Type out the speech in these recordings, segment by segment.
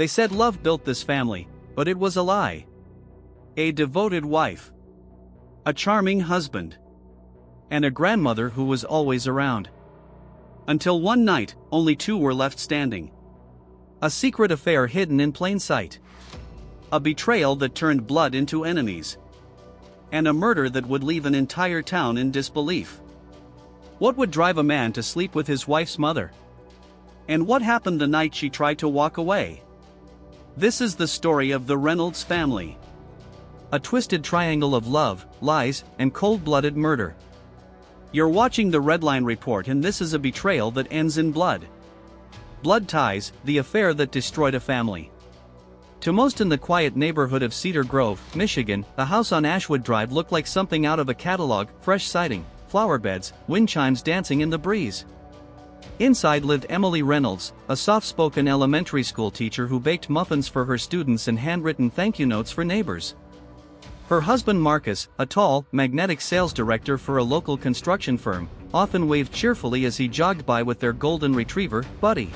They said love built this family, but it was a lie. A devoted wife, a charming husband, and a grandmother who was always around. Until one night, only two were left standing. A secret affair hidden in plain sight. A betrayal that turned blood into enemies. And a murder that would leave an entire town in disbelief. What would drive a man to sleep with his wife's mother? And what happened the night she tried to walk away? This is the story of the Reynolds family. A twisted triangle of love, lies, and cold-blooded murder. You're watching the Red Line Report, and this is a betrayal that ends in blood. Blood ties, the affair that destroyed a family. To most in the quiet neighborhood of Cedar Grove, Michigan, the house on Ashwood Drive looked like something out of a catalog: fresh siding, flower beds, wind chimes dancing in the breeze. Inside lived Emily Reynolds, a soft-spoken elementary school teacher who baked muffins for her students and handwritten thank you notes for neighbors. Her husband Marcus, a tall, magnetic sales director for a local construction firm, often waved cheerfully as he jogged by with their golden retriever, Buddy.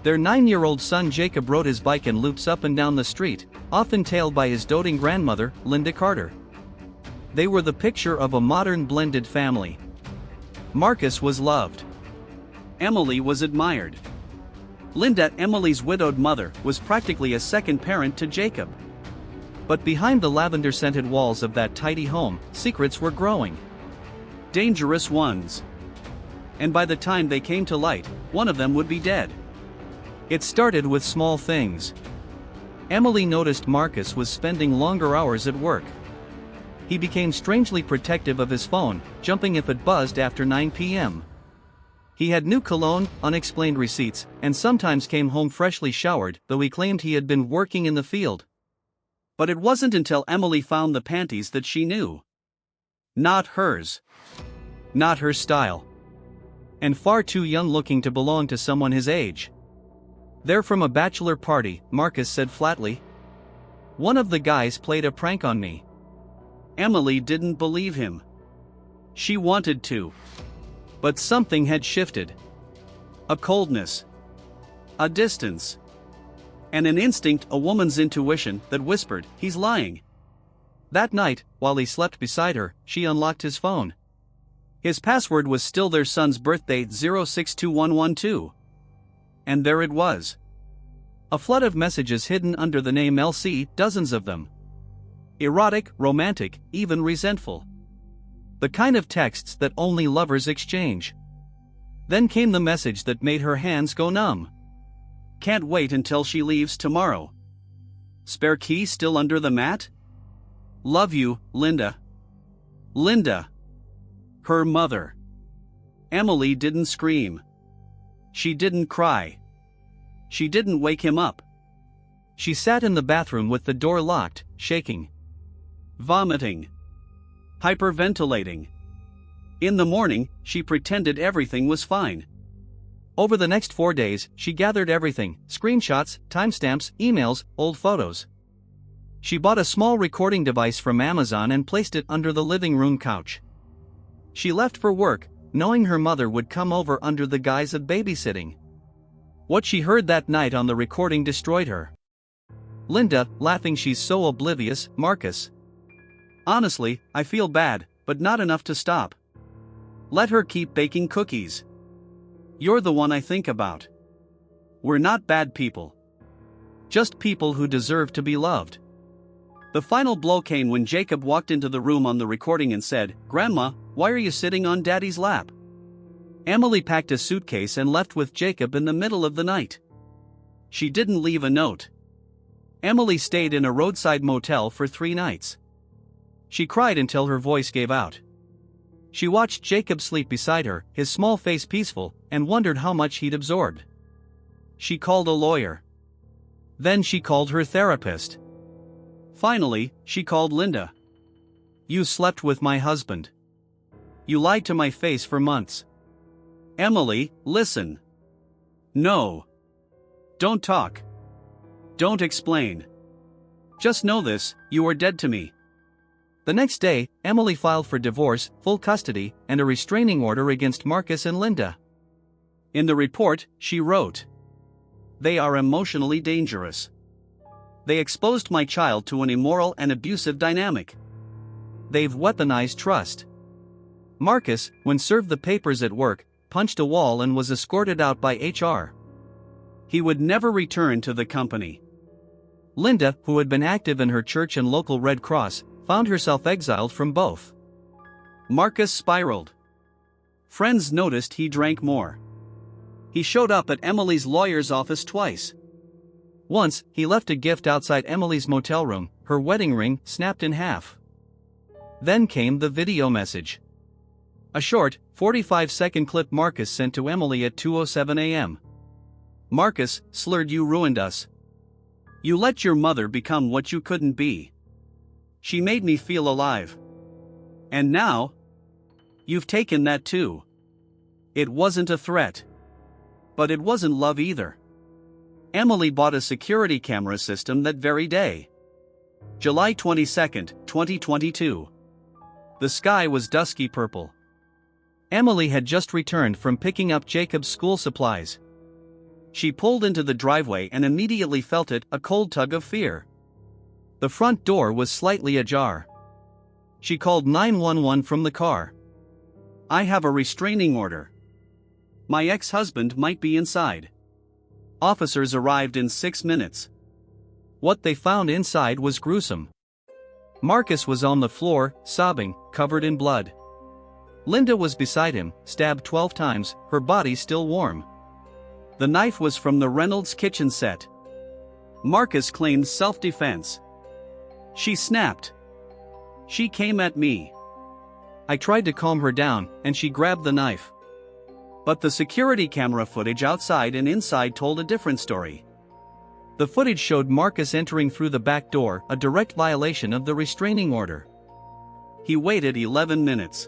Their 9-year-old son Jacob rode his bike in loops up and down the street, often tailed by his doting grandmother, Linda Carter. They were the picture of a modern blended family. Marcus was loved. Emily was admired. Linda, Emily's widowed mother, was practically a second parent to Jacob. But behind the lavender-scented walls of that tidy home, secrets were growing. Dangerous ones. And by the time they came to light, one of them would be dead. It started with small things. Emily noticed Marcus was spending longer hours at work. He became strangely protective of his phone, jumping if it buzzed after 9 p.m. He had new cologne, unexplained receipts, and sometimes came home freshly showered, though he claimed he had been working in the field. But it wasn't until Emily found the panties that she knew. Not hers. Not her style. And far too young looking to belong to someone his age. "They're from a bachelor party," Marcus said flatly. "One of the guys played a prank on me." Emily didn't believe him. She wanted to. But something had shifted. A coldness. A distance. And an instinct, a woman's intuition, that whispered, "He's lying." That night, while he slept beside her, she unlocked his phone. His password was still their son's birthday, 062112. And there it was. A flood of messages hidden under the name LC, dozens of them. Erotic, romantic, even resentful. The kind of texts that only lovers exchange. Then came the message that made her hands go numb. "Can't wait until she leaves tomorrow. Spare key still under the mat? Love you, Linda." Linda. Her mother. Emily didn't scream. She didn't cry. She didn't wake him up. She sat in the bathroom with the door locked, shaking. Vomiting. Hyperventilating. In the morning, she pretended everything was fine. Over the next 4 days, she gathered everything: screenshots, timestamps, emails, old photos. She bought a small recording device from Amazon and placed it under the living room couch. She left for work, knowing her mother would come over under the guise of babysitting. What she heard that night on the recording destroyed her. Linda, laughing, "She's so oblivious, Marcus. Honestly, I feel bad, but not enough to stop. Let her keep baking cookies. You're the one I think about. We're not bad people. Just people who deserve to be loved." The final blow came when Jacob walked into the room on the recording and said, "Grandma, why are you sitting on Daddy's lap?" Emily packed a suitcase and left with Jacob in the middle of the night. She didn't leave a note. Emily stayed in a roadside motel for 3 nights. She cried until her voice gave out. She watched Jacob sleep beside her, his small face peaceful, and wondered how much he'd absorbed. She called a lawyer. Then she called her therapist. Finally, she called Linda. "You slept with my husband. You lied to my face for months." "Emily, listen. No. Don't talk. Don't explain. Just know this: you are dead to me." The next day, Emily filed for divorce, full custody, and a restraining order against Marcus and Linda. In the report, she wrote, They are emotionally dangerous. They exposed my child to an immoral and abusive dynamic. They've weaponized trust. Marcus, when served the papers at work, punched a wall and was escorted out by HR. He would never return to the company. Linda, who had been active in her church and local Red Cross, found herself exiled from both. Marcus spiraled. Friends noticed he drank more. He showed up at Emily's lawyer's office twice. Once, he left a gift outside Emily's motel room, her wedding ring snapped in half. Then came the video message. A short, 45-second clip Marcus sent to Emily at 2:07 a.m. Marcus, slurred, "You ruined us. You let your mother become what you couldn't be. She made me feel alive. And now? You've taken that too." It wasn't a threat. But it wasn't love either. Emily bought a security camera system that very day. July 22, 2022. The sky was dusky purple. Emily had just returned from picking up Jacob's school supplies. She pulled into the driveway and immediately felt a cold tug of fear. The front door was slightly ajar. She called 911 from the car. "I have a restraining order. My ex-husband might be inside." Officers arrived in 6 minutes. What they found inside was gruesome. Marcus was on the floor, sobbing, covered in blood. Linda was beside him, stabbed 12 times, her body still warm. The knife was from the Reynolds kitchen set. Marcus claimed self-defense. "She snapped. She came at me. I tried to calm her down, and she grabbed the knife." But the security camera footage outside and inside told a different story. The footage showed Marcus entering through the back door, a direct violation of the restraining order. He waited 11 minutes.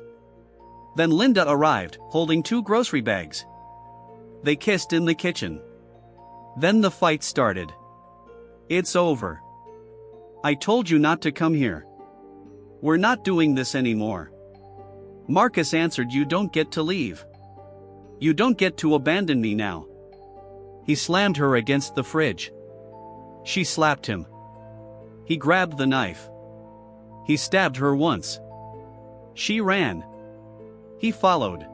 Then Linda arrived, holding 2 grocery bags. They kissed in the kitchen. Then the fight started. "It's over. I told you not to come here. We're not doing this anymore." Marcus answered, "You don't get to leave. You don't get to abandon me now." He slammed her against the fridge. She slapped him. He grabbed the knife. He stabbed her once. She ran. He followed.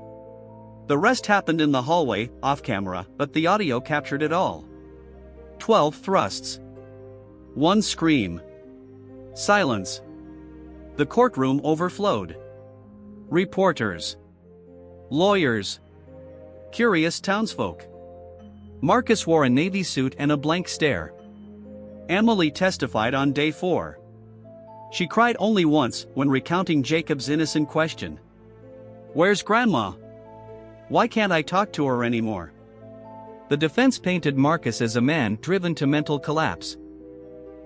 The rest happened in the hallway, off camera, but the audio captured it all. 12 thrusts. 1 scream. Silence. The courtroom overflowed. Reporters. Lawyers. Curious townsfolk. Marcus wore a navy suit and a blank stare. Emily testified on day 4. She cried only once when recounting Jacob's innocent question. "Where's Grandma? Why can't I talk to her anymore?" The defense painted Marcus as a man driven to mental collapse.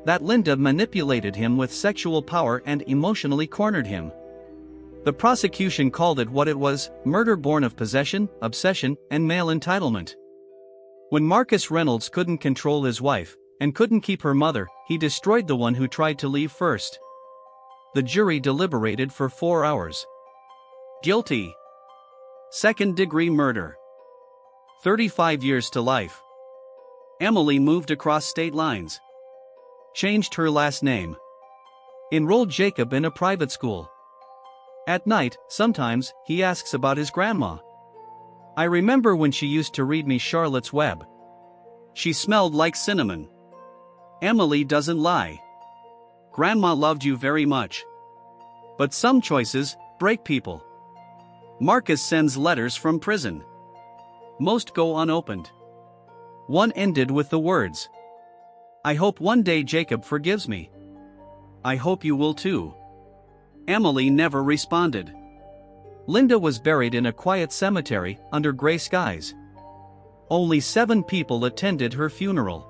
That Linda manipulated him with sexual power and emotionally cornered him. The prosecution called it what it was: murder born of possession, obsession, and male entitlement. When Marcus Reynolds couldn't control his wife, and couldn't keep her mother, he destroyed the one who tried to leave first. The jury deliberated for 4 hours. Guilty. Second-degree murder. 35 years to life. Emily moved across state lines. Changed her last name. Enrolled Jacob in a private school. At night, sometimes, he asks about his grandma. "I remember when she used to read me Charlotte's Web. She smelled like cinnamon." Emily doesn't lie. Grandma loved you very much. But some choices break people. Marcus sends letters from prison. Most go unopened. One ended with the words, "I hope one day Jacob forgives me. I hope you will too." Emily never responded. Linda was buried in a quiet cemetery, under gray skies. Only 7 people attended her funeral.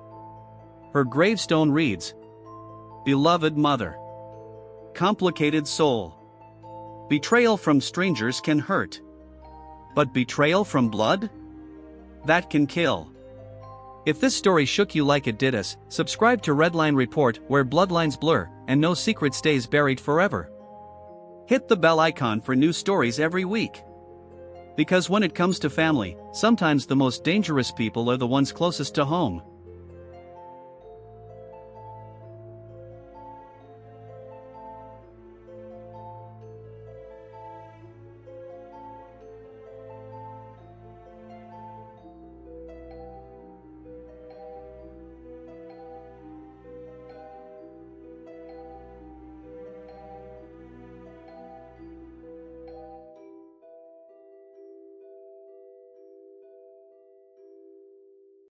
Her gravestone reads, "Beloved Mother. Complicated soul. Betrayal from strangers can hurt. But betrayal from blood? That can kill." If this story shook you like it did us, subscribe to Redline Report, where bloodlines blur, and no secret stays buried forever. Hit the bell icon for new stories every week. Because when it comes to family, sometimes the most dangerous people are the ones closest to home.